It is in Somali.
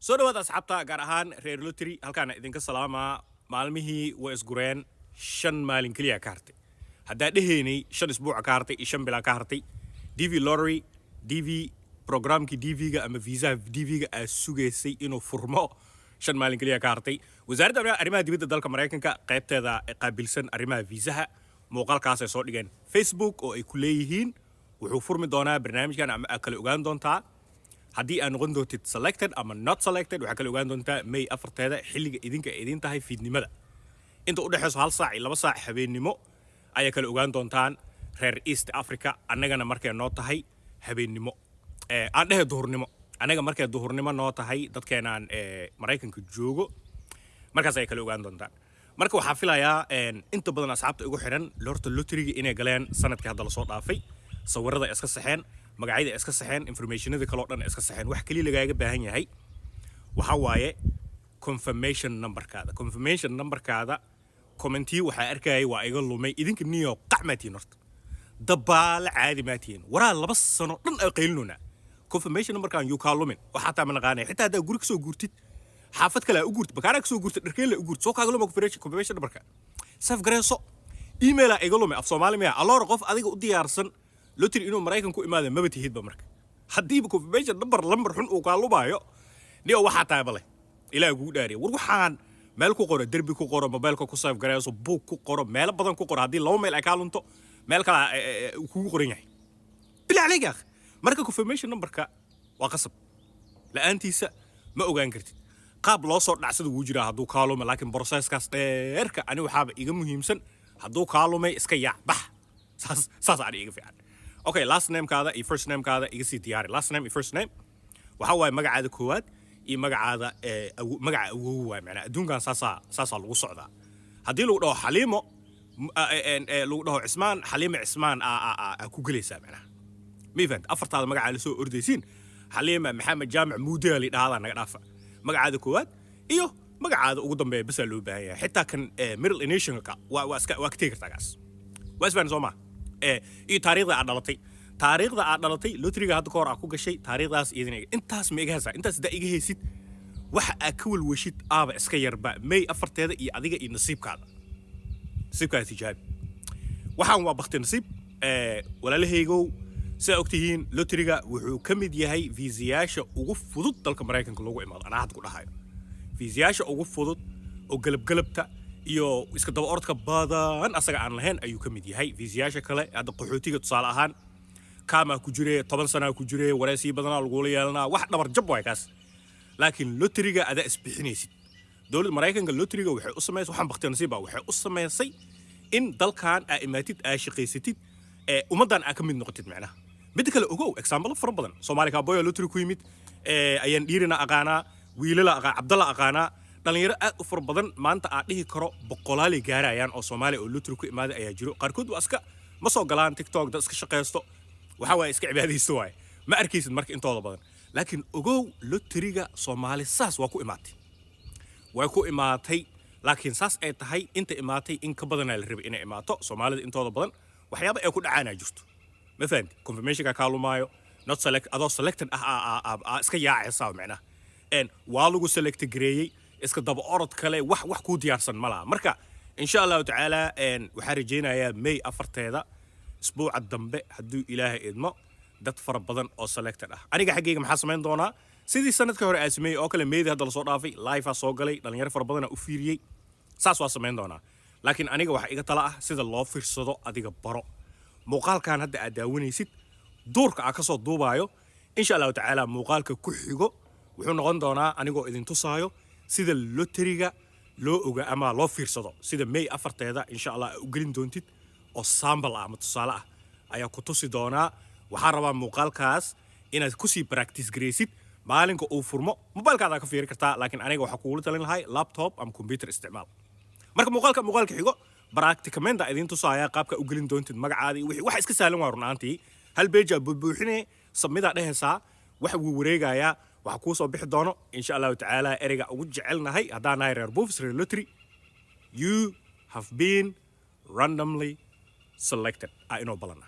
soo dhawaad asxaabta gaar ahaan reer lottery halkaan idinka salaamaa maalmihii way isgureen 5 maalin kaliya ka hartay hadda dhaheynay 5 isbuuc ka hartay 5 bil ka hartay DV lottery DV programki DV-ga ama visa DV-ga ay sugeysay inuu furmo 5 maalin kaliya ka hartay wasaaradda arrimaha dibadda dalka Mareykanka qaybteeda qaabilsan arrimaha viisaha muuqaalkaas ay soo dhigeen Facebook oo ay ku leeyihiin wuxuu furmi doonaa barnaamijkan ama kala ogaan doontaa haddii aan noqon doontid selected ama not selected waxa kala ogaan doontaa May 4teeda xilliga idinka idin tahay fiidnimada inta u dhaxayso 1 saac iyo 2 saac habeenimo ayaa kala ogaan doontaan reer East Africa annagana markay noo tahay habeenimo aan dhahay duhurnimo anaga markay duhurnimo noo tahay dadkeenaan Mareykanka joogo markaas ay kala ogaan doontaan marka waxa filayaa inta badan asxaabta ugu xiran lorta lottery inay galeen sanadkii hadda la soo dhaafay sawirada iska saxeen magacyada iska saxeen informationada kale oo dhan iska saxeen wax kaliya lagaaga baahan yahay waxa waaye confirmation numberkaada commentii waxa arkayay waa iga lumay idinka niyo qacmatiin horta dabaal caadi maatiin waraa 2 sano dhan ay qeylnuna confirmation numberkan you call lumin waxa taa ma naqaanay xitaa hada guri ka soo guurtid xaafad kale u guurtid bakaara ka soo guurtid dharkeen la u guurtid soo kaaga luma confirmation numberka saf gareeso email ay iga lumay af Soomaali ma alloor qof adiga u diyaarsan lottery inuu Mareykan ku imaado ma batihidba marka hadii confirmation number xun uu ka lumaayo niyo waxa taa bale ilaa ugu dhaariyo war waxaan meel ku qoro derbi ku qoro mobilka ku save gareeso book ku qoro meel badan ku qoro hadii 2 meel ay ka lunto meel kala ku qoran yahay bila aniga marka confirmation numberka waa qasab la'aantiisa ma ogaan kartid qaab loo soo dhacsado wuu jiraa haduu ka lumo laakiin processkaas dheerka ani waxaaba iga muhiimsan haduu ka lumay iska yaac bax saas aan iga fiican okay last name kaada iyo first name kaada iga sii diyaari last name iyo first name waxa waay magacaada koowaad iyo magacaada magaca ugu waay macna adduunkan saasa lagu socdaa hadii lagu dhaho Xaliimo lagu dhaho Cismaan Xaliimo Cismaan ku galaysaa macna miifant afartaada magaca la soo ordaysiin Xaliimo Maxamed Jaamac Muudeli dhaada naga dhaafa magacaada koowaad iyo magacaada ugu dambeeya bas loo baahan yahay xitaa kan middle initial ka waa ka tagi kartaa gaas wasban Soomaa iyo taariikhda aad dhalatay lotteryga hadda ka hor ku gashay taariikhdaas idin intaas ma iga haysaa intaas da iga haysid waxa aad ka walwashid aaba iska yarba May 4teeda iyo adiga iyo nasiibkaada tijaabi waxaan waa baqti nasiib walaalahaygow sida ogtihiin lotteryga wuxuu ka mid yahay viisayaasha ugu fudud dalka Mareykanka lagu imaado ana had ku dhahayo viisayaasha ugu fudud oo galabta iyo iska daba orodka badan asaga aan lahayn ayuu ka mid yahay viisayaasha kale hadda qaxootiga tusaale ahaan kama ku jiree 10 sano ku jiree wareysii badan lagu leeyahay wax dhabar jab way kaas laakiin lotteryga ada isbixinaysid dawladda Mareykanka lotteryga waxay u sameeyay waxaan baqti nasiib waxay u sameeyay in dalkan ay imaatid ay shaqaysatid ummadan ay ka mid noqotid macnaha mid kale ogow example fara badan Soomaaliga boyo lottery ku yimid ayaan dhiirina aqaana wiilala Cabdalla aqaana dhalinyaro aad u far badan maanta aad dhihi karo boqolaal gaarayaan oo Soomaali oo lottery ku imaada ayaa jiro qaarkood waa iska ma soo galaan TikTok dad iska shaqeysto waxa way iska cibaadaysto way ma arkaysid marka intooda badan laakiin ogow lotteryga Soomaali saas waa ku imaatay laakiin saas ay tahay inta imaatay in ka badan la rabay inay imaato Soomaalida intooda badan waxyaabo ay ku dhacaana jirto ma fahanti confirmationka ka lumaayo not select adoo selected iska yaacaysa macnaha waa lagu select gareeyay iska daba orod kale wax ku diyaarsan malaha marka insha Allah taala waxa rajeynayaa May 4teeda isbuuca dambe haduu Ilaahay idmo dad fara badan oo selected aniga xaqiiqo maxaa sameyn doonaa sidii sanadka hore ay sameeyay oo kale meedi hadda la soo dhaafay live soo galay dhalinyaro fara badan u fiiriyay saas waa sameyn doonaa laakiin aniga waxa iga tala sida loo fiirsado adiga baro muuqaalkan hadda aad daawanaysid doorka ka soo duubayo insha Allah taala muuqaalka ku xigo wuxuu noqon doonaa anigoo idin tusaayo sida lotteryga loo oga ama loo fiirsado sida May 4teeda insha Allah u gelin doontid oo sample ama tusaale ayaa ku tusi doonaa waxaan rabaa muuqaalkaas inaad ku sii practice gareysid maalinka uu furmo mobilkaada ka fiiri kartaa laakiin aniga waxa kuula talin lahay laptop ama computer isticmaal marka muuqaalka xigo practicamente idin tusaaya qaabka u gelin doontid magacaada wixii wax iska saalan waa runaantii hal page buuxinay samida dhehaysa wax uu wareegaya waxa ku soo bixi doono insha Allah taala ereyga ugu jecelnahay hadaan ay reer Buffs reer lottery you have been randomly selected I know balana